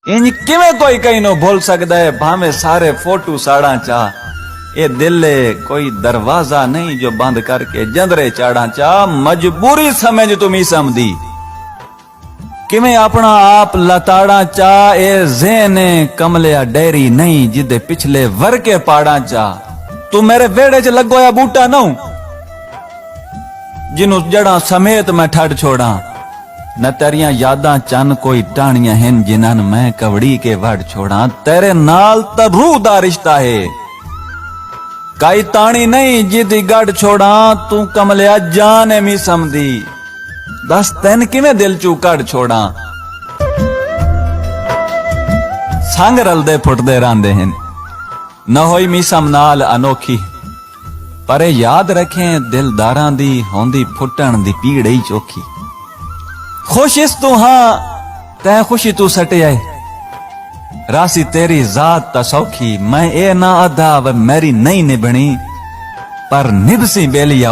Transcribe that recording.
इंज किवें कोई कहीं नो भूल सकदा है भावे सारे फोटू साड़ा चा ये दिले कोई दरवाजा नहीं जो बंद करके जंदरे चाड़ा चा मजबूरी समझ तुमी समझी किवें अपना आप लताड़ा चा ए ज़हने कमलिया डेरी नहीं जिदे पिछले वर के पाड़ा चा तू मेरे वेड़े च लगोया बूटा नौ जिन्नू जड़ा समेत मैं ठड़ छोड़ा न तेरियां यादां चन कोई टाणियां हैं जिन्हन मैं कवड़ी के वड़ छोड़ा तेरे नाल त रूह दा रिश्ता है काई ताणी नहीं जिदी गढ़ छोड़ा तू कमलिया जान मी समझी दस तैन किवें दिल चू कढ़ छोड़ा संग रलदे फुटदे रहिंदे हैं न होई मीसम नाल अनोखी पर याद रखें दिलदारां दी होंदी फुटण दी पीड़ ही चोखी खुश इस तू हाँ तै खुशी तू सटे आए रासी तेरी जात ता सौखी मैं ए ना अदा व मेरी नहीं निभनी पर निभसी बेलिया